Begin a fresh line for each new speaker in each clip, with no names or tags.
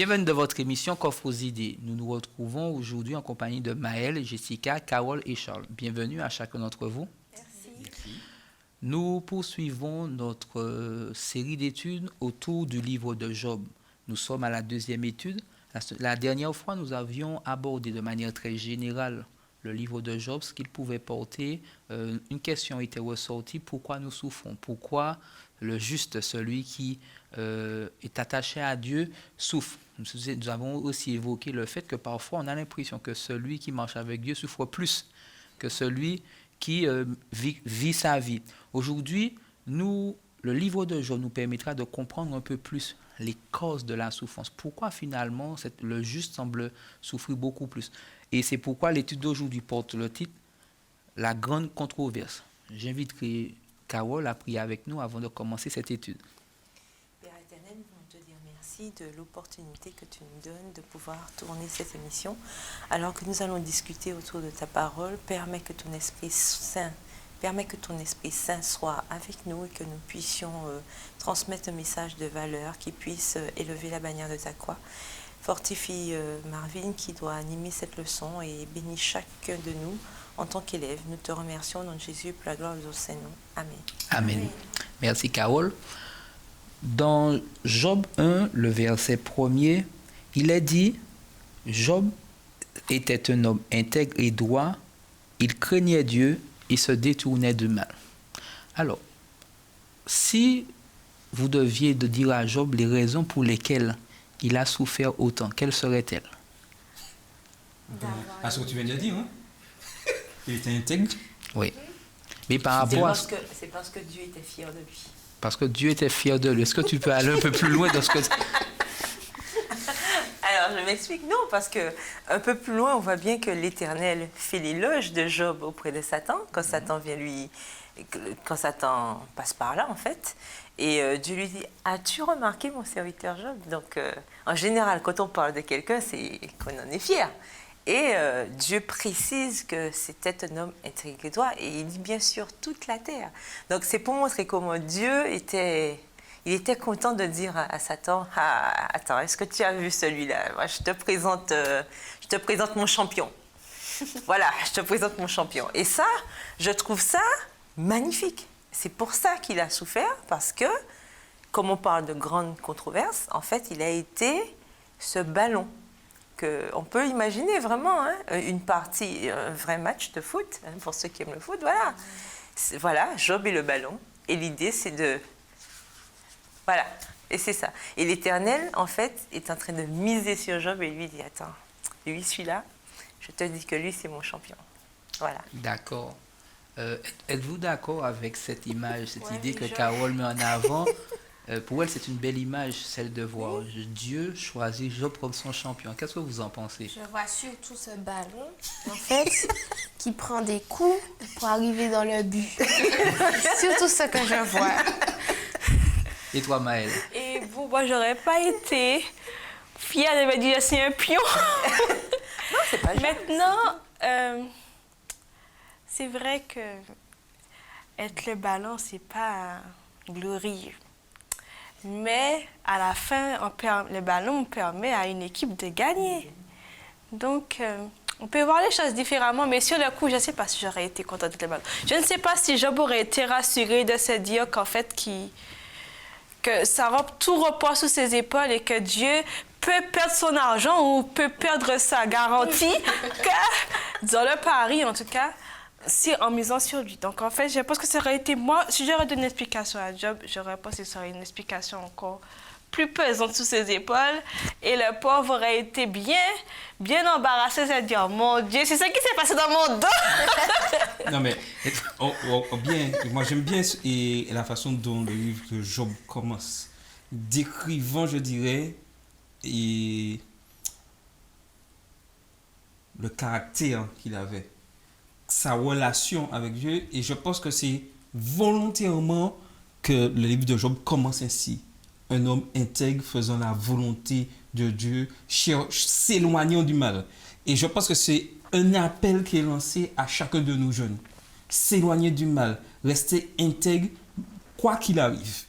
Bienvenue dans votre émission Coffre aux idées. Nous nous retrouvons aujourd'hui en compagnie de Maëlle, Jessica, Carole et Charles. Bienvenue à chacun d'entre vous.
Merci.
Nous poursuivons notre série d'études autour du livre de Job. Nous sommes à la deuxième étude. La dernière fois, nous avions abordé de manière très générale le livre de Job, ce qu'il pouvait porter. Une question était ressortie, pourquoi nous souffrons? Pourquoi le juste, celui qui est attaché à Dieu, souffre? Nous avons aussi évoqué le fait que parfois on a l'impression que celui qui marche avec Dieu souffre plus que celui qui vit sa vie. Aujourd'hui, le livre de Job nous permettra de comprendre un peu plus les causes de la souffrance. Pourquoi finalement le juste semble souffrir beaucoup plus? Et c'est pourquoi l'étude d'aujourd'hui porte le titre « La grande controverse ». J'inviterai Carole à prier avec nous avant de commencer cette étude.
Père éternel, nous voulons te dire merci de l'opportunité que tu nous donnes de pouvoir tourner cette émission. Alors que nous allons discuter autour de ta parole, permets que ton Esprit Saint soit avec nous et que nous puissions transmettre un message de valeur qui puisse élever la bannière de ta croix. Fortifie Marvin qui doit animer cette leçon et bénis chacun de nous en tant qu'élève. Nous te remercions au nom de Jésus pour la gloire de ton Saint-Nom. Amen.
Amen. Amen. Merci Carole. Dans Job 1, le verset 1er, il est dit « Job était un homme intègre et droit, il craignait Dieu et se détournait du mal. » Alors, si vous deviez dire à Job les raisons pour lesquelles il a souffert autant, quelles seraient-elles?
À ce que tu viens de dire, hein? Il était intègre.
Oui. Mais par rapport à...
C'est parce que Dieu était fier de lui.
Parce que Dieu était fier de lui. Est-ce que tu peux aller un peu plus loin dans ce que...
Alors, je m'explique. Non, parce que un peu plus loin, on voit bien que l'Éternel fait l'éloge de Job auprès de Satan, quand Satan vient quand Satan passe par là, en fait. Et Dieu lui dit, as-tu remarqué mon serviteur Job? Donc, en général, quand on parle de quelqu'un, c'est qu'on en est fier. Et Dieu précise que c'était un homme intègre et droit, et il dit bien sûr toute la terre. Donc, c'est pour montrer comment Dieu était content de dire à Satan, ah, attends, est-ce que tu as vu celui-là? Moi, je te présente mon champion. Voilà, je te présente mon champion. Et ça, je trouve ça magnifique. C'est pour ça qu'il a souffert, parce que, comme on parle de grande controverse, en fait, il a été ce ballon qu'on peut imaginer vraiment, hein, une partie, un vrai match de foot, hein, pour ceux qui aiment le foot, voilà. Voilà, Job est le ballon, et l'idée, c'est de... Voilà, et c'est ça. Et l'Éternel, en fait, est en train de miser sur Job et lui dit, attends, lui, celui-là, je te dis que lui, c'est mon champion. Voilà.
D'accord. Êtes-vous d'accord avec cette image, cette idée que Carole met en avant? Pour elle, c'est une belle image, celle de voir Dieu choisir Job comme son champion. Qu'est-ce que vous en pensez?
Je vois surtout ce ballon, en fait, qui prend des coups pour arriver dans le but. Surtout ce que je vois.
Et toi, Maëlle?
Et bon, moi, j'aurais pas été fière de me dire c'est un pion.
Non, c'est pas
Maintenant, c'est vrai que être le ballon, c'est pas glorieux. Mais à la fin, le ballon permet à une équipe de gagner. Donc, on peut voir les choses différemment, mais sur le coup, je ne sais pas si j'aurais été contente d'être le ballon. Je ne sais pas si Job aurait été rassuré de se dire qu'en fait, que tout repose sous ses épaules et que Dieu peut perdre son argent ou peut perdre sa garantie, disons le pari en tout cas, en misant sur lui. Donc en fait, je pense que ça aurait été moi, si j'aurais donné une explication à Job, j'aurais pensé que ça aurait une explication encore plus pesante sous ses épaules et le pauvre aurait été bien embarrassé de dire, mon Dieu, c'est ça qui s'est passé dans mon dos.
Non mais, bien, moi j'aime bien la façon dont le livre de Job commence, décrivant, je dirais, le caractère qu'il avait, sa relation avec Dieu, et je pense que c'est volontairement que le livre de Job commence ainsi. Un homme intègre faisant la volonté de Dieu, s'éloignant du mal. Et je pense que c'est un appel qui est lancé à chacun de nous jeunes. S'éloigner du mal, rester intègre, quoi qu'il arrive.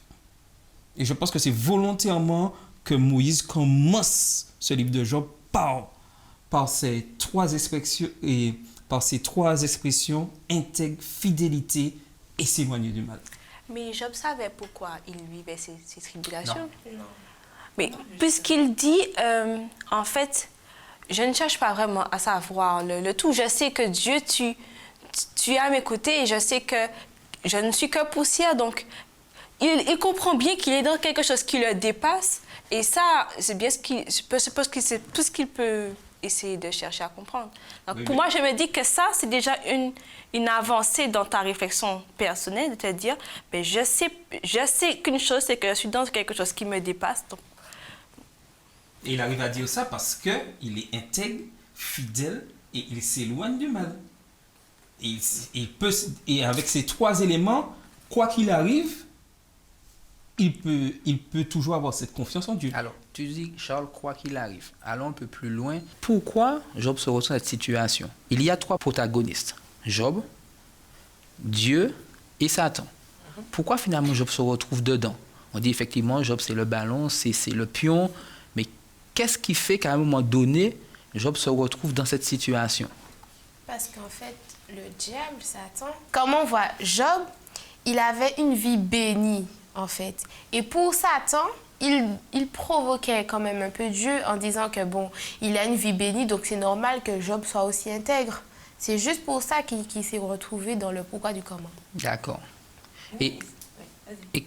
Et je pense que c'est volontairement que Moïse commence ce livre de Job par ces trois expressions intègre, fidélité et s'éloigner du mal.
Mais Job savait pourquoi il vivait ces tribulations.
Non.
Mais puisqu'il dit, en fait, je ne cherche pas vraiment à savoir le tout. Je sais que Dieu, tu es à mes côtés et je sais que je ne suis que poussière. Donc, il comprend bien qu'il est dans quelque chose qui le dépasse. Et ça, c'est bien je suppose que c'est tout ce qu'il peut essayer de chercher à comprendre. Donc, pour moi, je me dis que ça, c'est déjà une avancée dans ta réflexion personnelle, de te dire, ben, je sais qu'une chose, c'est que je suis dans quelque chose qui me dépasse. Donc,
Et il arrive à dire ça parce qu'il est intègre, fidèle et il s'éloigne du mal. Et avec ces trois éléments, quoi qu'il arrive, il peut toujours avoir cette confiance en Dieu.
Alors, tu dis, Charles, quoi qu'il arrive, allons un peu plus loin. Pourquoi Job se retrouve dans cette situation? Il y a trois protagonistes. Job, Dieu et Satan. Pourquoi finalement Job se retrouve dedans? On dit effectivement, Job c'est le ballon, c'est le pion, mais qu'est-ce qui fait qu'à un moment donné, Job se retrouve dans cette situation?
Parce qu'en fait, le diable, Satan, comme on voit Job, il avait une vie bénie, en fait. Et pour Satan, il provoquait quand même un peu Dieu en disant que, bon, il a une vie bénie, donc c'est normal que Job soit aussi intègre. C'est juste pour ça qu'il s'est retrouvé dans le pourquoi du comment.
D'accord. Et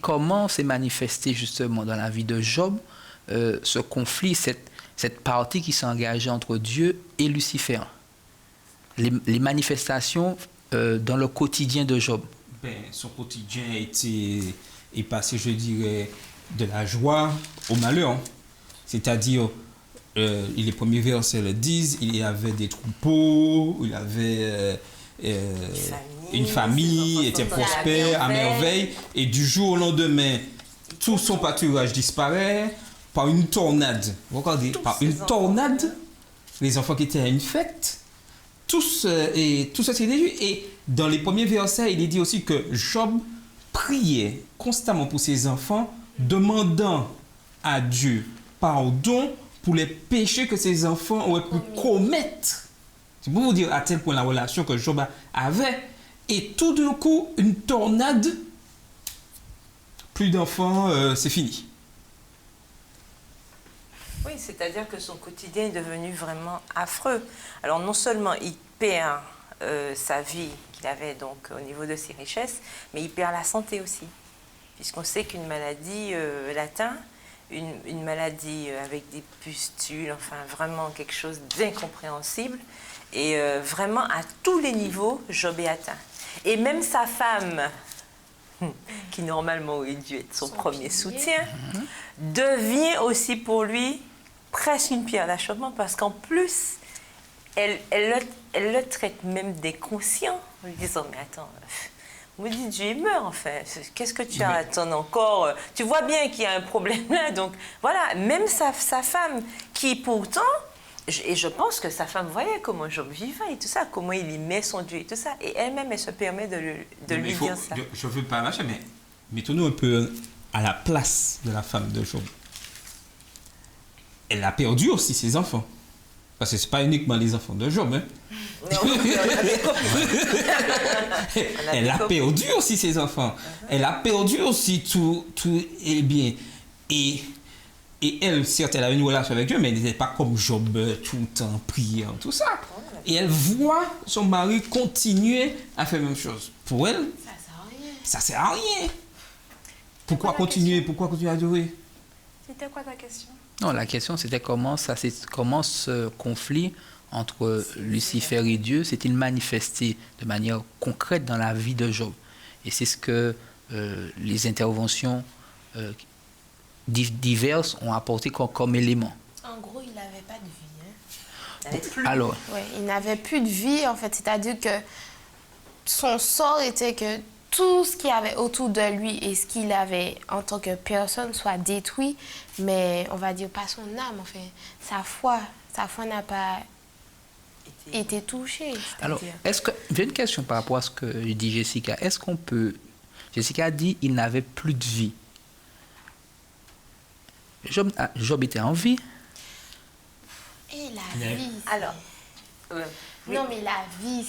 comment s'est manifesté justement dans la vie de Job ce conflit, cette partie qui s'est engagée entre Dieu et Lucifer? Les manifestations dans le quotidien de Job.
Son quotidien est passé, je dirais, de la joie au malheur. C'est-à-dire, les premiers versets le disent, il y avait des troupeaux, il y avait une famille, était prospère, à merveille, et du jour au lendemain, tout son pâturage disparaît par une tornade. Vous regardez, par une tornade, les enfants qui étaient à une fête, tout ça s'est détruit. Et dans les premiers versets, il est dit aussi que Job priait constamment pour ses enfants, demandant à Dieu pardon pour les péchés que ses enfants auraient pu commettre. C'est pour vous dire à tel point la relation que Job avait. Et tout d'un coup, une tornade, plus d'enfants, c'est fini.
Oui, c'est-à-dire que son quotidien est devenu vraiment affreux. Alors non seulement il perd sa vie qu'il avait donc au niveau de ses richesses, mais il perd la santé aussi. Puisqu'on sait qu'une maladie l'atteint, une maladie avec des pustules, enfin vraiment quelque chose d'incompréhensible. Et vraiment à tous les niveaux, Job est atteint. Et même sa femme, qui normalement aurait dû être son premier soutien, devient aussi pour lui presque une pierre d'achoppement parce qu'en plus, elle le traite même d'inconscient en lui disant « Mais attends, maudit Dieu, il meurt enfin, qu'est-ce que tu as à attendre encore? Tu vois bien qu'il y a un problème là. » Donc voilà, même sa femme qui pourtant, et je pense que sa femme voyait comment Job vivait et tout ça, comment il aimait son Dieu et tout ça, et elle-même, elle se permet de lui dire ça.
Je ne veux pas lâcher, mais mettons-nous un peu à la place de la femme de Job. Elle a perdu aussi ses enfants. Parce que ce n'est pas uniquement les enfants de Job. Hein. Elle a perdu aussi ses enfants. Elle a perdu aussi tout et bien. Et elle, certes, elle a une relation avec Dieu, mais elle n'était pas comme Job, tout le temps, priant, tout ça. Et elle voit son mari continuer à faire la même chose. Pour elle, ça sert à rien. Pourquoi continuer à adorer?
c'était quoi ta question?
Non, la question c'était comment ce conflit entre Lucifer et Dieu s'est-il manifesté de manière concrète dans la vie de Job. Et c'est ce que les interventions diverses ont apporté comme élément.
En gros, il n'avait pas de vie. Hein?
Alors,
Ouais, il n'avait plus de vie, en fait. C'est-à-dire que son sort était que tout ce qu'il y avait autour de lui et ce qu'il avait en tant que personne soit détruit, mais on va dire pas son âme, enfin, sa foi n'a pas été touchée.
alors j'ai une question par rapport à ce que dit Jessica. Est-ce qu'on peut... Jessica a dit qu'il n'avait plus de vie. Job était en vie.
Et la vie.
Alors, oui.
Non, mais la vie,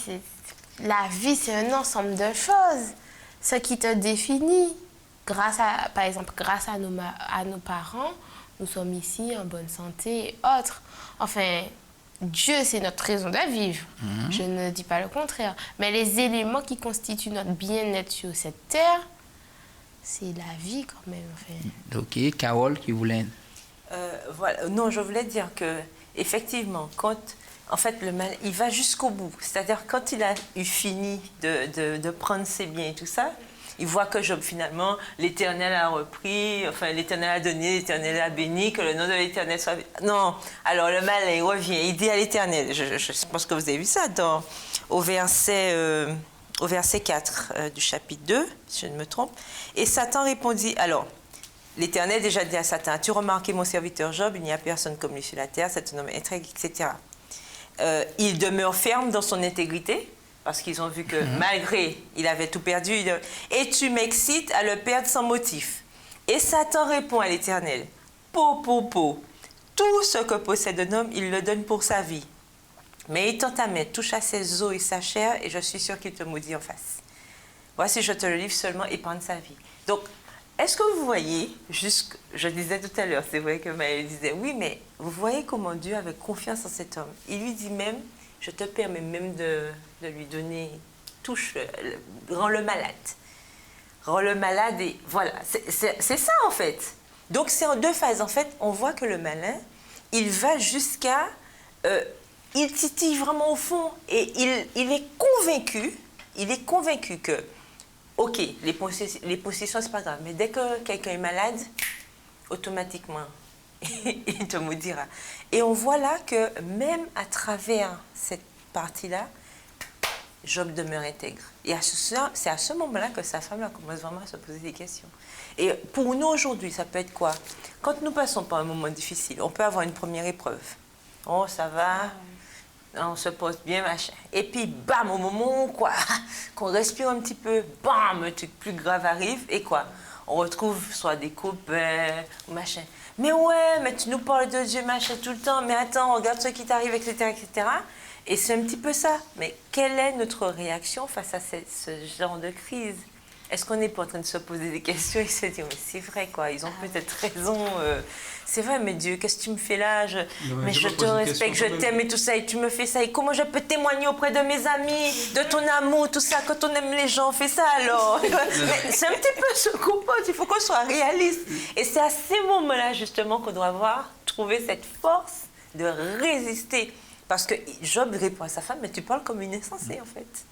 c'est un ensemble de choses. Ce qui te définit. Par exemple, grâce à nos parents, nous sommes ici en bonne santé et autres. Enfin, Dieu, c'est notre raison de vivre. Je ne dis pas le contraire. Mais les éléments qui constituent notre bien-être sur cette terre, c'est la vie quand même. Enfin.
Ok, Carole qui voulait...
Voilà. Non, je voulais dire que effectivement, quand en fait le mal, il va jusqu'au bout. C'est-à-dire quand il a eu fini de prendre ses biens et tout ça, il voit que Job finalement, l'Éternel a repris, enfin l'Éternel a donné, l'Éternel a béni, que le nom de l'Éternel soit... Non, alors le mal il revient, il dit à l'Éternel. Je pense que vous avez vu ça au verset 4 du chapitre 2, si je ne me trompe. Et Satan répondit, alors. L'Éternel déjà dit à Satan, tu remarqué mon serviteur Job, il n'y a personne comme lui sur la terre, c'est un homme intègre, etc. Il demeure ferme dans son intégrité, parce qu'ils ont vu que malgré, il avait tout perdu, et tu m'excites à le perdre sans motif. Et Satan répond à l'Éternel, tout ce que possède un homme, il le donne pour sa vie. Mais étends ta main, touche à ses os et sa chair, et je suis sûr qu'il te maudit en face. Voici, je te le livre seulement, épargne sa vie. Donc, est-ce que vous voyez, je disais tout à l'heure, c'est vrai que Maëlle disait, oui, mais vous voyez comment Dieu avait confiance en cet homme. Il lui dit même, je te permets même de lui donner, rends-le malade. Rends-le malade et voilà, c'est ça en fait. Donc c'est en deux phases. En fait, on voit que le malin, il va jusqu'à, il titille vraiment au fond et il est convaincu que, ok, les possessions, c'est pas grave, mais dès que quelqu'un est malade, automatiquement, il te maudira. Et on voit là que même à travers cette partie-là, Job demeure intègre. Et c'est à ce moment-là que sa femme là, commence vraiment à se poser des questions. Et pour nous aujourd'hui, ça peut être quoi? Quand nous passons par un moment difficile, on peut avoir une première épreuve. Oh, ça va, on se pose bien, machin. Et puis, bam, au moment où, quoi, qu'on respire un petit peu, bam, un truc plus grave arrive, et quoi? On retrouve soit des copains, machin. Mais ouais, mais tu nous parles de Dieu, machin, tout le temps, mais attends, regarde ce qui t'arrive, etc., etc. Et c'est un petit peu ça. Mais quelle est notre réaction face à ce genre de crise? Est-ce qu'on n'est pas en train de se poser des questions et se dire, mais c'est vrai, quoi, ils ont peut-être raison. C'est vrai, mais Dieu, qu'est-ce que tu me fais là? Mais je te respecte, je t'aime et tout ça, et tu me fais ça. Et comment je peux témoigner auprès de mes amis de ton amour, tout ça? Quand on aime les gens, on fait ça alors. Mais c'est un petit peu ce qu'on pense, il faut qu'on soit réaliste. Et c'est à ces moments-là, justement, qu'on doit trouver cette force de résister. Parce que Job répond à sa femme, mais tu parles comme une insensée, en fait.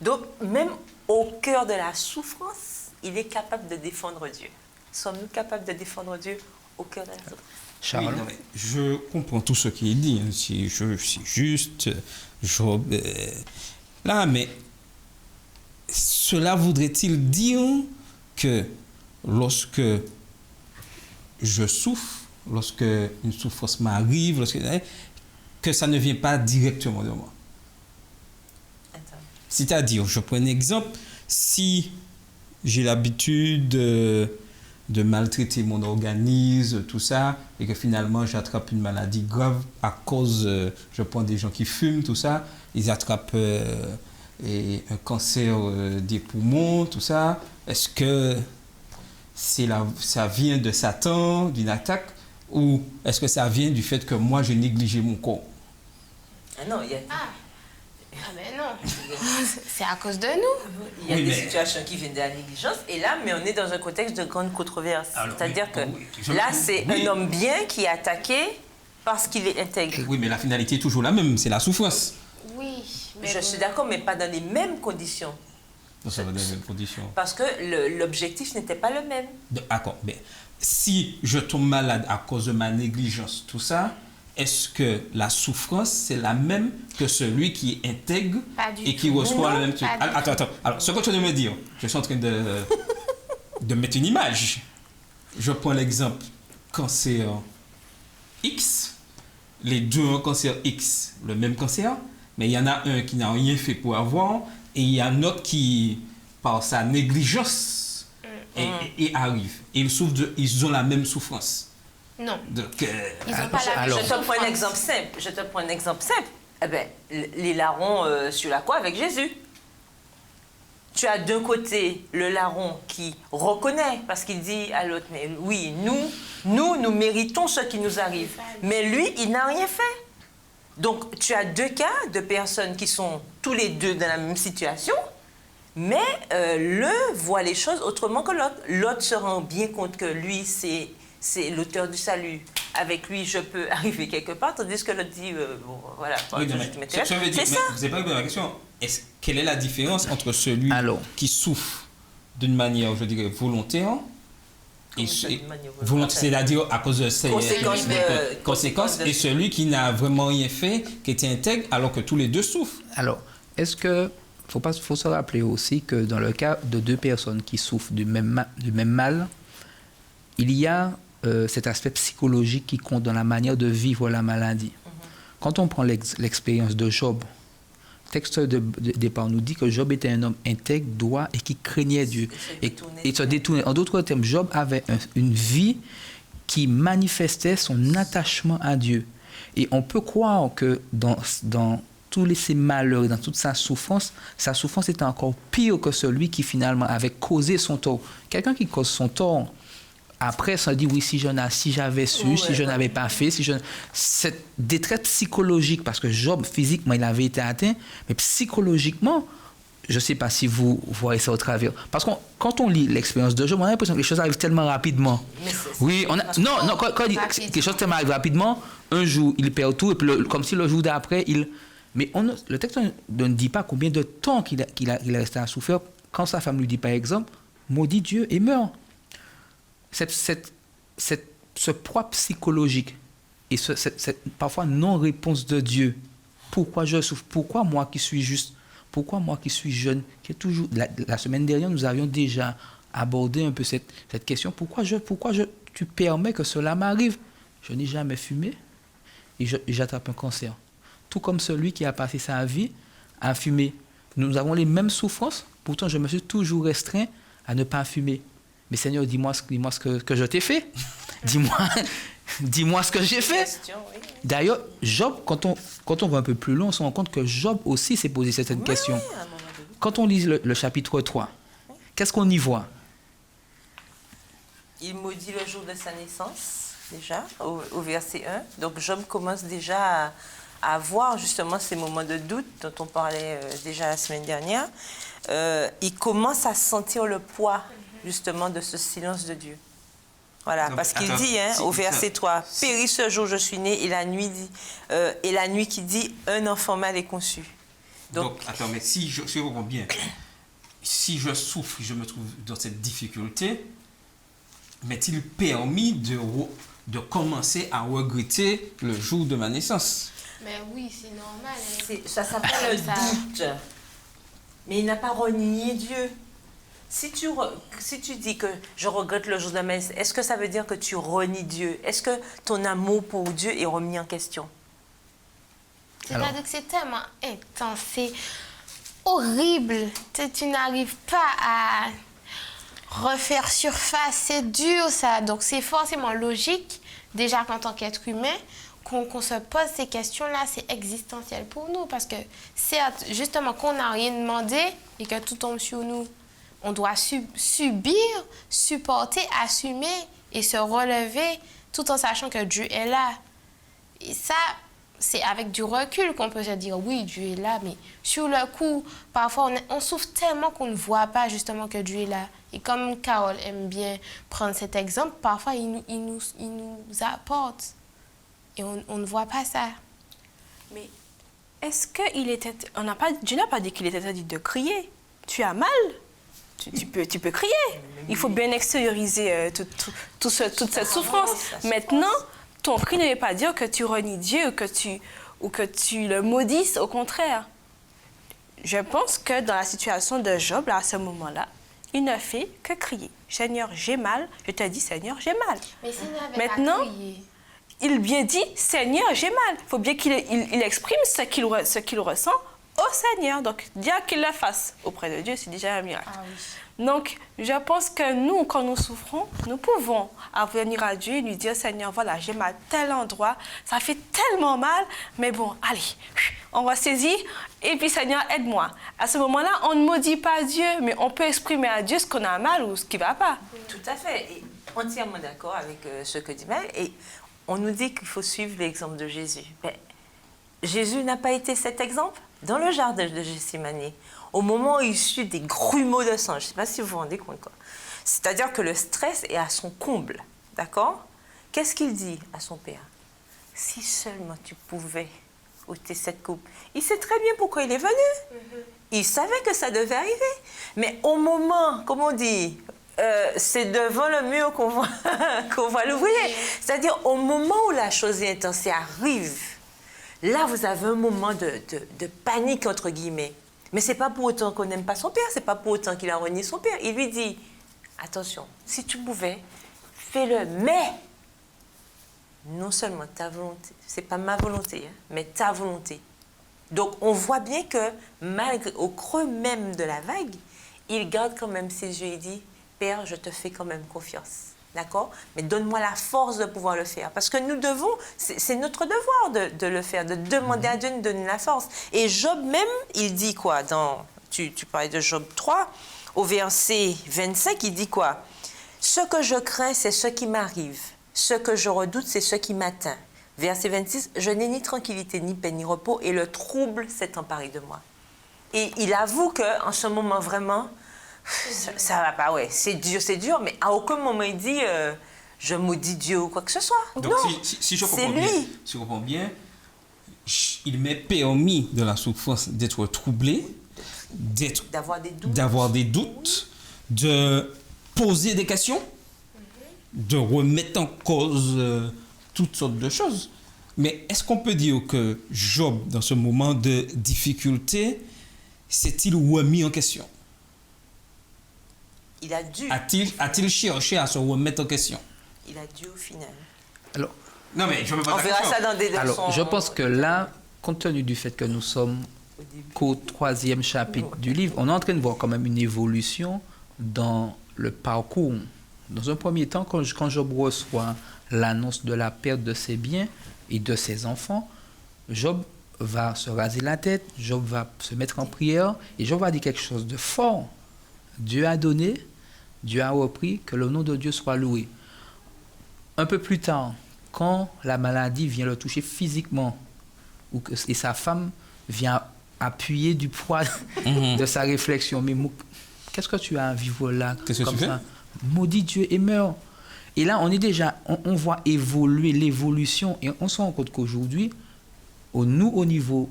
Donc, même au cœur de la souffrance, il est capable de défendre Dieu. Sommes-nous capables de défendre Dieu au cœur de la souffrance?
Charles.
Oui, non, mais je comprends tout ce qu'il dit. Hein. C'est juste, Job. Là, mais cela voudrait-il dire que lorsque je souffre, lorsque une souffrance m'arrive, que ça ne vient pas directement de moi? C'est-à-dire, je prends un exemple, si j'ai l'habitude de maltraiter mon organisme, tout ça, et que finalement j'attrape une maladie grave à cause, je prends des gens qui fument, tout ça, ils attrapent un cancer des poumons, tout ça, est-ce que ça vient de Satan, d'une attaque, ou est-ce que ça vient du fait que moi j'ai négligé mon corps?
Ah non, il y a...
Ah mais non, c'est à cause de nous.
Il y a des situations qui viennent de la négligence, et là, mais on est dans un contexte de grande controverse. C'est-à-dire que là, c'est un homme bien qui est attaqué parce qu'il est intègre.
Oui, mais la finalité est toujours la même, c'est la souffrance.
Oui, mais
je suis d'accord, mais pas dans les mêmes conditions.
Non, ça va dans les mêmes conditions.
Parce que l'objectif n'était pas le même.
D'accord, mais si je tombe malade à cause de ma négligence, tout ça, est-ce que la souffrance, c'est la même que celui qui est intègre et qui reçoit le même truc? Attends. Alors, ce que tu viens de me dire, je suis en train de mettre une image. Je prends l'exemple cancer X. Les deux ont cancer X, le même cancer, mais il y en a un qui n'a rien fait pour avoir et il y a un autre qui, par sa négligence, et arrive. Et ils ont la même souffrance.
Non.
Donc,
Ils n'ont pas la
alors-
Je te prends un exemple simple. Eh ben, les larrons sur la croix avec Jésus. Tu as d'un côté le larron qui reconnaît, parce qu'il dit à l'autre, mais oui, nous méritons ce qui nous arrive. Mais lui, il n'a rien fait. Donc, tu as deux cas de personnes qui sont tous les deux dans la même situation, mais l'un voit les choses autrement que l'autre. L'autre se rend bien compte que lui, c'est l'auteur du salut. Avec lui, je peux arriver quelque part, tandis que l'autre dit, bon, voilà.
oui, non, mais ça veut dire,
C'est ça.
mais vous n'avez pas répondu à la question. Quelle est la différence entre celui
Alors.
qui souffre d'une manière, je dirais, volontaire
Comment ça, d'une manière
volontaire, c'est-à-dire à cause de ses conséquences, et celui qui n'a vraiment rien fait, qui était intègre, alors que tous les deux souffrent.
Alors, est-ce que faut se rappeler aussi que dans le cas de deux personnes qui souffrent du même mal, il y a cet aspect psychologique qui compte dans la manière de vivre la maladie. Quand on prend l'expérience de Job, le texte de départ nous dit que Job était un homme intègre, droit et qui craignait Dieu. Et se détournait. En d'autres termes, Job avait une vie qui manifestait son attachement à Dieu. Et on peut croire que dans tous ces malheurs, dans toute sa souffrance était encore pire que celui qui finalement avait causé son tort. Quelqu'un qui cause son tort, après, ça dit, oui, si j'avais su, si je n'avais pas fait, cette détresse psychologique, parce que Job, physiquement, il avait été atteint, mais psychologiquement, je ne sais pas si vous voyez ça au travers. Parce que quand on lit l'expérience de Job, on a l'impression que les choses arrivent tellement rapidement. Oui, quand il dit que les choses arrivent rapidement, un jour, il perd tout, et puis comme si le jour d'après, Mais le texte ne dit pas combien de temps qu'il est resté à souffrir. Quand sa femme lui dit, par exemple, maudit Dieu et meurt. Ce poids psychologique et cette parfois non-réponse de Dieu. Pourquoi je souffre? Pourquoi moi qui suis juste? Pourquoi moi qui suis jeune? La semaine dernière, nous avions déjà abordé un peu cette question. Pourquoi tu permets que cela m'arrive? Je n'ai jamais fumé et j'attrape un cancer. Tout comme celui qui a passé sa vie à fumer. Nous avons les mêmes souffrances, pourtant je me suis toujours restreint à ne pas fumer. Mais Seigneur, dis-moi ce que je t'ai fait. Dis-moi ce que j'ai fait. D'ailleurs, Job, quand on va un peu plus loin, on se rend compte que Job aussi s'est posé cette question. Quand on lit le chapitre 3, qu'est-ce qu'on y voit?
Il maudit le jour de sa naissance, déjà, au verset 1. Donc Job commence déjà à avoir justement ces moments de doute dont on parlait déjà la semaine dernière. Il commence à sentir le poids justement de ce silence de Dieu. Voilà, parce qu'il dit au verset 3, « Péris ce jour je suis né, et la nuit qui dit, un enfant mal est conçu. »
Donc, attends, mais si je comprends bien, si je souffre, je me trouve dans cette difficulté, m'est-il permis de commencer à regretter le jour de ma naissance?
Mais oui, c'est normal.
Ça s'appelle le doute. Mais il n'a pas renié Dieu. Si tu dis que je regrette le jour de ma naissance, est-ce que ça veut dire que tu renies Dieu? Est-ce que ton amour pour Dieu est remis en question?
C'est-à-dire que c'est tellement intense, c'est horrible. Tu n'arrives pas à refaire surface, c'est dur ça. Donc c'est forcément logique, déjà qu'en tant qu'être humain, qu'on se pose ces questions-là, c'est existentiel pour nous. Parce que certes, justement, qu'on n'a rien demandé et que tout tombe sur nous, on doit subir, supporter, assumer et se relever tout en sachant que Dieu est là. Et ça, c'est avec du recul qu'on peut se dire, oui, Dieu est là, mais sur le coup, parfois, on souffre tellement qu'on ne voit pas justement que Dieu est là. Et comme Carole aime bien prendre cet exemple, parfois, il nous apporte et on ne voit pas ça.
Mais est-ce qu'il était... Dieu n'a pas dit qu'il était interdit de crier. Tu as mal, tu peux crier. Il faut bien extérioriser toute cette souffrance. Maintenant, ton cri ne veut pas dire que tu renies Dieu ou que tu le maudisses, au contraire. Je pense que dans la situation de Job, là, à ce moment-là, il ne fait que crier. Seigneur, j'ai mal. Je te dis, Seigneur, j'ai mal.
Mais s'il n'avait
Maintenant,
pas crié...
il bien dit, Seigneur, j'ai mal. Il faut bien qu'il exprime ce qu'il ressent au Seigneur. Donc, dire qu'il le fasse auprès de Dieu, c'est déjà un miracle.
Ah oui.
Donc, je pense que nous, quand nous souffrons, nous pouvons venir à Dieu et lui dire, Seigneur, voilà, j'ai mal à tel endroit, ça fait tellement mal, mais bon, allez, on va saisir, et puis Seigneur, aide-moi. À ce moment-là, on ne maudit pas Dieu, mais on peut exprimer à Dieu ce qu'on a mal ou ce qui ne va pas.
Tout à fait. Et entièrement d'accord avec ce que dit Mel. Et on nous dit qu'il faut suivre l'exemple de Jésus. Mais Jésus n'a pas été cet exemple dans le jardin de Gethsémani. Au moment où il suit des grumeaux de sang, je ne sais pas si vous vous rendez compte, quoi. C'est-à-dire que le stress est à son comble, d'accord? Qu'est-ce qu'il dit à son père? Si seulement tu pouvais ôter cette coupe. Il sait très bien pourquoi il est venu. Il savait que ça devait arriver. Mais au moment, comme on dit, c'est devant le mur qu'on voit, qu'on voit l'ouvrier. C'est-à-dire au moment où la chose est intense arrive, là vous avez un moment de panique, entre guillemets. Mais ce n'est pas pour autant qu'on n'aime pas son père, ce n'est pas pour autant qu'il a renié son père. Il lui dit, attention, si tu pouvais, fais-le, mais non seulement ta volonté, ce n'est pas ma volonté, hein, mais ta volonté. Donc on voit bien que malgré, au creux même de la vague, il garde quand même ses yeux et dit, Père, je te fais quand même confiance. D'accord? Mais donne-moi la force de pouvoir le faire. Parce que nous devons, c'est notre devoir de le faire, de demander à Dieu de nous donner la force. Et Job même, il dit quoi tu parlais de Job 3, au verset 25, il dit quoi? Ce que je crains, c'est ce qui m'arrive. Ce que je redoute, c'est ce qui m'atteint. Verset 26, je n'ai ni tranquillité, ni paix, ni repos, et le trouble s'est emparé de moi. Et il avoue qu'en ce moment, vraiment, ça va pas, ouais, c'est dur, mais à aucun moment il dit je maudis Dieu ou quoi que ce soit.
Donc,
non,
si je
c'est
comprends bien,
lui.
si je comprends bien, il m'est permis de la souffrance d'être troublé,
D'avoir des doutes.
de poser des questions, de remettre en cause toutes sortes de choses. Mais est-ce qu'on peut dire que Job, dans ce moment de difficulté, s'est-il remis en question?
Il a dû.
A-t-il cherché à se remettre en question?
Il a dû au final.
Alors,
Non, mais je me pose
On
la
verra
question.
ça dans des leçons.
alors, je pense que là, compte tenu du fait que nous sommes qu'au 3e chapitre du livre, on est en train de voir quand même une évolution dans le parcours. Dans un premier temps, quand Job reçoit l'annonce de la perte de ses biens et de ses enfants, Job va se raser la tête, Job va se mettre en prière et Job va dire quelque chose de fort. Dieu a donné, Dieu a repris, que le nom de Dieu soit loué. Un peu plus tard, quand la maladie vient le toucher physiquement, et sa femme vient appuyer du poids de sa réflexion, mais qu'est-ce que tu as à vivre là?
Qu'est-ce que
comme
tu
ça? Maudit Dieu et meurs. Et là, on voit évoluer l'évolution, et on se rend compte qu'aujourd'hui, nous, au niveau,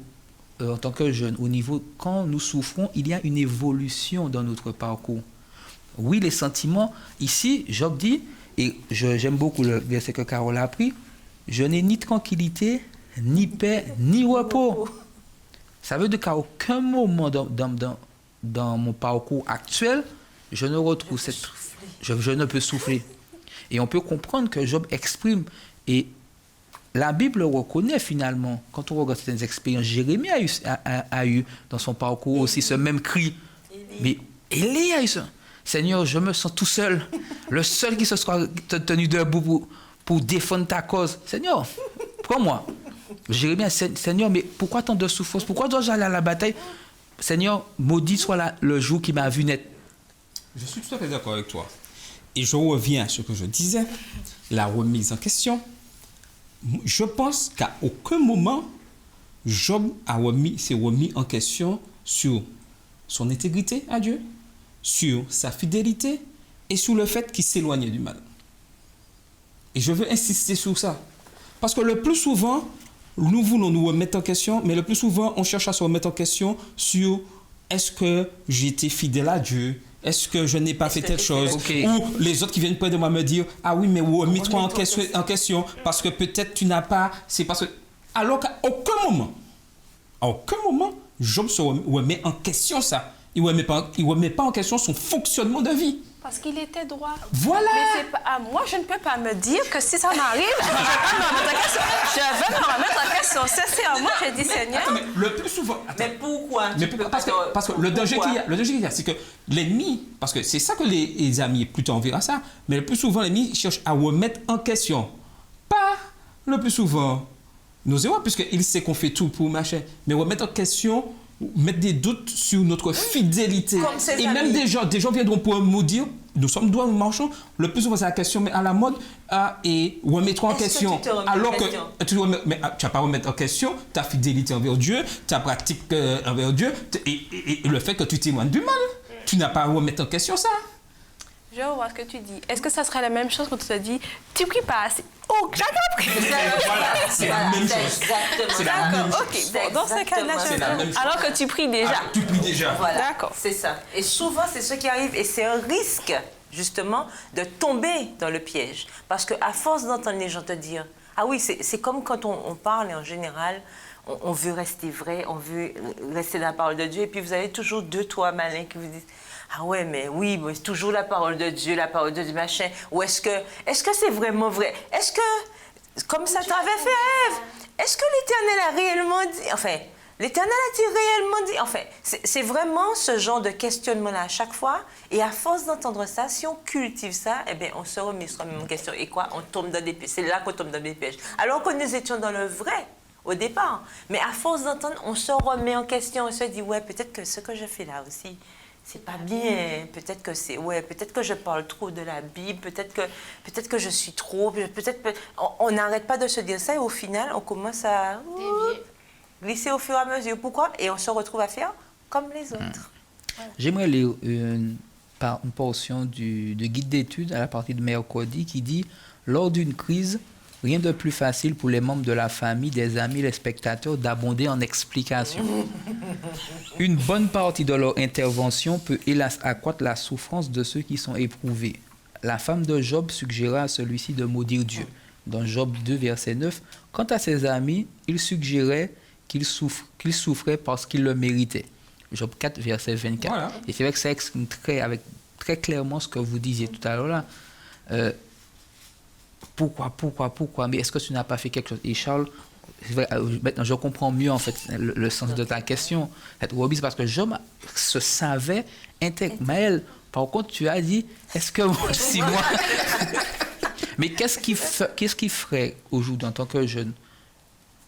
en tant que jeunes, au niveau, quand nous souffrons, il y a une évolution dans notre parcours. Oui, les sentiments, ici, Job dit, et j'aime beaucoup le verset que Carole a pris, je n'ai ni tranquillité, ni paix, ni repos. Ça veut dire qu'à aucun moment dans mon parcours actuel, je ne retrouve je ne peux souffler. Et on peut comprendre que Job exprime, et la Bible reconnaît finalement, quand on regarde certaines expériences, Jérémie a eu dans son parcours aussi ce même cri. Mais Élie a eu ça. Seigneur, je me sens tout seul, le seul qui se soit tenu debout pour défendre ta cause. Seigneur, prends-moi. Jérémie a dit, Seigneur, mais pourquoi tant de souffrance? Pourquoi dois-je aller à la bataille? Seigneur, maudit soit le jour qui m'a vu naître.
Je suis tout à fait d'accord avec toi. Et je reviens à ce que je disais, la remise en question. Je pense qu'à aucun moment, Job s'est remis en question sur son intégrité à Dieu, sur sa fidélité et sur le fait qu'il s'éloignait du mal. Et je veux insister sur ça. Parce que le plus souvent, nous voulons nous remettre en question, mais le plus souvent, on cherche à se remettre en question sur est-ce que j'ai été fidèle à Dieu? Est-ce que je n'ai pas fait telle chose?
Okay.
Ou les autres qui viennent près de moi me dire ah oui, mais remets-toi en question parce que peut-être tu n'as pas. C'est parce que. Alors qu'à aucun moment, Job se remet en question ça. Il ne remet pas en question son fonctionnement de vie.
Parce qu'il était droit.
Voilà.
Mais c'est pas, moi, je ne peux pas me dire que si ça m'arrive, je vais me remettre en question. Je vais me remettre en question. Sincèrement, je dis, Seigneur.
Attends, mais le plus souvent... Attends.
Mais pourquoi?
Mais parce que le danger qu'il y a, c'est que l'ennemi, parce que c'est ça que les amis, plutôt on verra ça, mais le plus souvent, l'ennemi cherche à remettre en question. Pas le plus souvent nos erreurs, puisqu'il sait qu'on fait tout pour machin, mais remettre en question, mettre des doutes sur notre fidélité.
Comme ses
Et
amis.
même des gens viendront pour nous dire, nous sommes droits, nous marchons. Le plus souvent, c'est la question, mais à la mode, et remettre en
Est-ce que
question.
tu te remets en
Alors
question?
que tu vas pas remettre en question ta fidélité envers Dieu, ta pratique envers Dieu, et le fait que tu témoignes du mal. Tu n'as pas à remettre en question ça.
Je vois ce que tu dis. Est-ce que ça serait la même chose quand tu te dis, tu pries pas assez? Oh, j'ai compris.
Voilà, c'est la même chose.
Exactement.
C'est la même
D'accord,
chose.
ok.
C'est
Bon, dans ce cas-là,
exactement
C'est la même chose.
alors que tu pries déjà.
Ah, tu pries déjà.
Voilà,
D'accord.
c'est ça. Et souvent, c'est ce qui arrive. Et c'est un risque, justement, de tomber dans le piège. Parce qu'à force d'entendre les gens te dire... Ah oui, c'est comme quand on parle, et en général, on veut rester vrai, on veut rester dans la parole de Dieu. Et puis, vous avez toujours deux, trois malins qui vous disent... Ah ouais, mais oui, mais c'est toujours la parole de Dieu, machin. Ou est-ce que c'est vraiment vrai? Est-ce que, comme Satan avait fait à Ève, est-ce que l'Éternel a réellement dit... Enfin, l'Éternel a-t-il réellement dit... Enfin, c'est vraiment ce genre de questionnement-là à chaque fois. Et à force d'entendre ça, si on cultive ça, eh bien, on se remet sur la même question. Et quoi? On tombe dans des pièges. C'est là qu'on tombe dans des pièges. Alors que nous étions dans le vrai au départ. Mais à force d'entendre, on se remet en question. On se dit, ouais, peut-être que ce que je fais là aussi... c'est pas bien, peut-être que je parle trop de la Bible, peut-être que je suis trop, on n'arrête pas de se dire ça et au final, on commence à glisser au fur et à mesure. Pourquoi? Et on se retrouve à faire comme les autres.
J'aimerais lire une portion du guide d'études à la partie de mercredi qui dit « Lors d'une crise, rien de plus facile pour les membres de la famille, des amis, les spectateurs d'abonder en explications. Une bonne partie de leur intervention peut hélas accroître la souffrance de ceux qui sont éprouvés. La femme de Job suggéra à celui-ci de maudire Dieu. Dans Job 2, verset 9, quant à ses amis, il suggérait qu'ils souffraient parce qu'ils le méritaient. Job 4, verset 24.
Voilà.
Et c'est vrai que ça exprime très clairement ce que vous disiez tout à l'heure là. Pourquoi? Mais est-ce que tu n'as pas fait quelque chose? Et Charles, c'est vrai, maintenant je comprends mieux en fait le sens de ta question. C'est parce que Job se savait intègre. Maëlle, par contre, tu as dit, est-ce que moi, si moi... Mais qu'est-ce qui ferait aujourd'hui en tant que jeune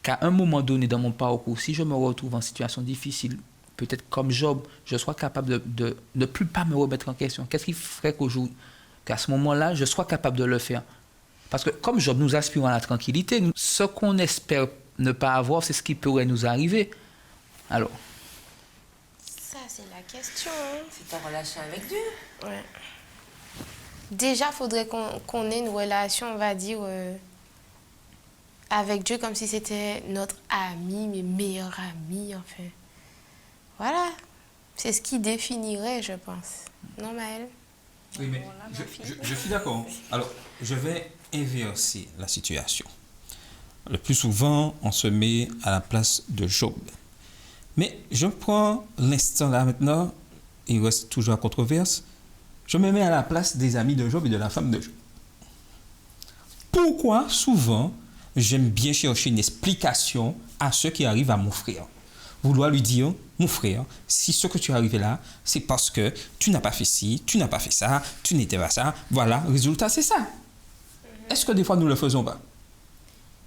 qu'à un moment donné dans mon parcours, si je me retrouve en situation difficile, peut-être comme Job, je sois capable de ne plus pas me remettre en question? Qu'est-ce qui ferait qu'à ce moment-là, je sois capable de le faire? Parce que comme Job, nous aspirons à la tranquillité. Ce qu'on espère ne pas avoir, c'est ce qui pourrait nous arriver. Alors.
Ça, c'est la question. Hein?
C'est ta relation avec Dieu.
Ouais. Déjà, il faudrait qu'on ait une relation, on va dire, avec Dieu comme si c'était notre ami, mes meilleurs amis, enfin. Voilà. C'est ce qui définirait, je pense. Non, Maëlle?
Oui, mais je suis d'accord. Alors, je vais inverser la situation. Le plus souvent, on se met à la place de Job. Mais je prends l'instant là maintenant, il reste toujours la controverse, je me mets à la place des amis de Job et de la femme de Job. Pourquoi souvent j'aime bien chercher une explication à ce qui arrive à mon frère? Vouloir lui dire, mon frère, si ce que tu es arrivé là, c'est parce que tu n'as pas fait ci, tu n'as pas fait ça, tu n'étais pas ça. Voilà, le résultat, c'est ça. Est-ce que des fois, nous ne le faisons pas?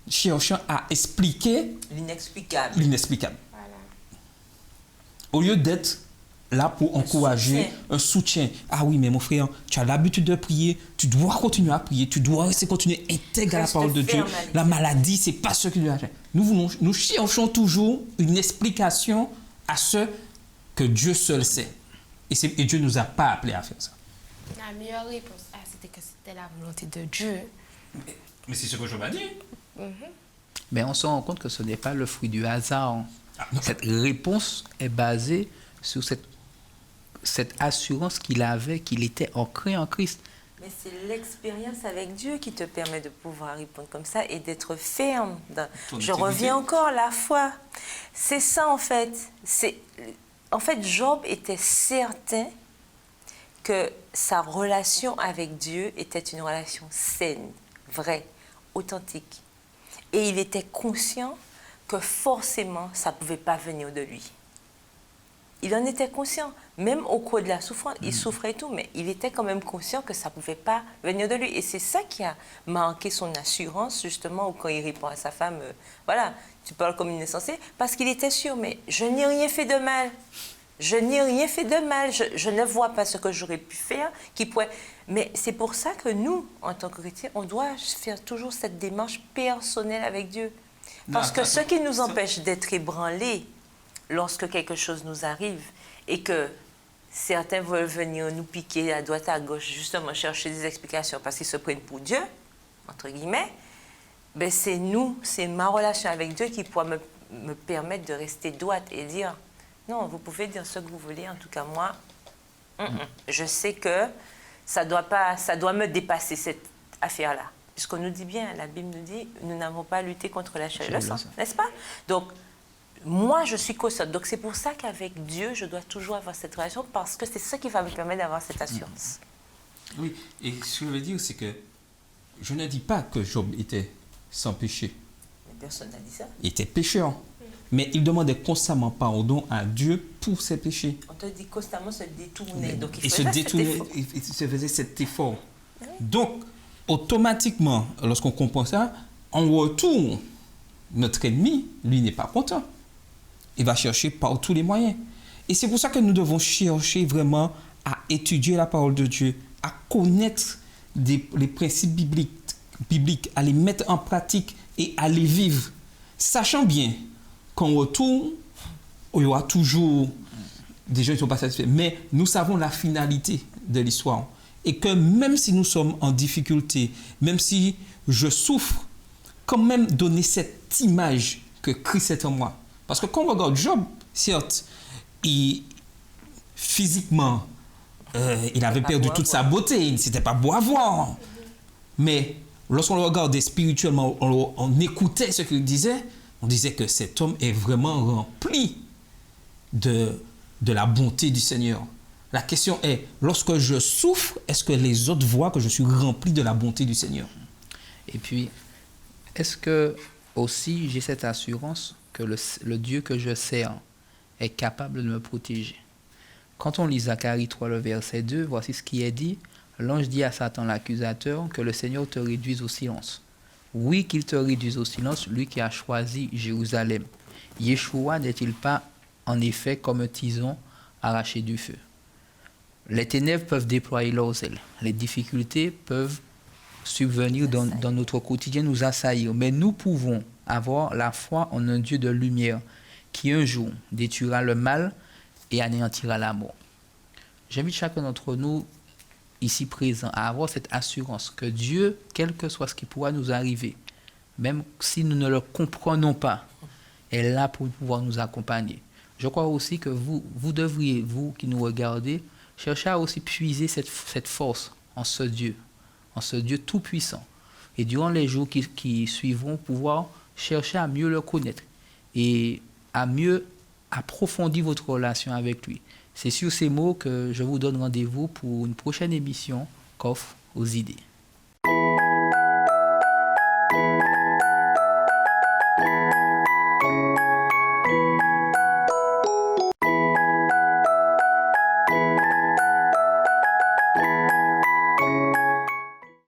Cherchant à expliquer
L'inexplicable.
l'inexplicable.
Voilà.
Au lieu d'être là pour encourager un soutien. Ah oui, mais mon frère, tu as l'habitude de prier, tu dois continuer à prier, tu dois continuer intègre à la parole de Dieu. La maladie, c'est pas ce qui nous arrive. Nous cherchons toujours une explication à ce que Dieu seul sait. Et Dieu ne nous a pas appelés à faire ça.
La meilleure réponse, c'était que c'était la volonté de Dieu.
Mais c'est ce que je vais dire.
Mais on se rend compte que ce n'est pas le fruit du hasard. Cette réponse est basée sur cette assurance qu'il avait, qu'il était ancré en Christ.
Mais c'est l'expérience avec Dieu qui te permet de pouvoir répondre comme ça et d'être ferme. Je reviens encore, la foi. C'est ça en fait. en fait, Job était certain que sa relation avec Dieu était une relation saine, vraie, authentique. Et il était conscient que forcément, ça ne pouvait pas venir de lui. Il en était conscient. Même au cours de la souffrance, il souffrait et tout, mais il était quand même conscient que ça ne pouvait pas venir de lui. Et c'est ça qui a marqué son assurance, justement, quand il répond à sa femme, voilà, tu parles comme une insensée, parce qu'il était sûr, mais je n'ai rien fait de mal. Je n'ai rien fait de mal. Je ne vois pas ce que j'aurais pu faire qui pourrait... Mais c'est pour ça que nous, en tant que chrétiens, on doit faire toujours cette démarche personnelle avec Dieu. Parce que ce qui nous empêche d'être ébranlés lorsque quelque chose nous arrive et que certains veulent venir nous piquer à droite, à gauche, justement chercher des explications parce qu'ils se prennent pour Dieu, entre guillemets, ben c'est nous, c'est ma relation avec Dieu qui pourra me permettre de rester droite et dire, non, vous pouvez dire ce que vous voulez, en tout cas moi, je sais que ça doit me dépasser cette affaire-là. Puisqu'on nous dit bien, la Bible nous dit, nous n'avons pas à lutter contre la chair et le sang, n'est-ce pas? Donc, moi, je suis consciente. Donc, c'est pour ça qu'avec Dieu, je dois toujours avoir cette relation parce que c'est ça qui va me permettre d'avoir cette assurance.
Oui, et ce que je veux dire, c'est que je ne dis pas que Job était sans péché.
Mais personne n'a dit ça.
Il était pécheur. Mais il demandait constamment pardon à Dieu pour ses péchés.
On te dit constamment se détourner. Donc,
Il se détournait, il se faisait cet effort. Donc, automatiquement, lorsqu'on comprend ça, en retour, notre ennemi, lui, n'est pas content. Il va chercher par tous les moyens. Et c'est pour ça que nous devons chercher vraiment à étudier la parole de Dieu, à connaître les principes bibliques, à les mettre en pratique et à les vivre. Sachant bien qu'en retour, il y aura toujours des gens qui ne sont pas satisfaits. Mais nous savons la finalité de l'histoire. Et que même si nous sommes en difficulté, même si je souffre, quand même donner cette image que Christ est en moi. Parce que quand on regarde Job, certes, physiquement, il avait perdu toute sa beauté, c'était pas beau à voir. Mais lorsqu'on le regardait spirituellement, on écoutait ce qu'il disait, on disait que cet homme est vraiment rempli de la bonté du Seigneur. La question est, lorsque je souffre, est-ce que les autres voient que je suis rempli de la bonté du Seigneur?
Et puis, est-ce que aussi j'ai cette assurance que le Dieu que je sers est capable de me protéger? Quand on lit Zacharie 3, le verset 2, voici ce qui est dit. L'ange dit à Satan l'accusateur que le Seigneur te réduise au silence. Oui, qu'il te réduise au silence, lui qui a choisi Jérusalem. Yeshua n'est-il pas en effet comme un tison arraché du feu? Les ténèbres peuvent déployer leurs ailes. Les difficultés peuvent subvenir dans notre quotidien, nous assaillir. Mais nous pouvons avoir la foi en un Dieu de lumière qui un jour détruira le mal et anéantira la mort. J'invite chacun d'entre nous ici présents à avoir cette assurance que Dieu, quel que soit ce qui pourra nous arriver, même si nous ne le comprenons pas, est là pour pouvoir nous accompagner. Je crois aussi que vous devriez, vous qui nous regardez, chercher à aussi puiser cette force en ce Dieu tout-puissant. Et durant les jours qui suivront, pouvoir chercher à mieux le connaître et à mieux approfondir votre relation avec lui. C'est sur ces mots que je vous donne rendez-vous pour une prochaine émission Coffre aux idées.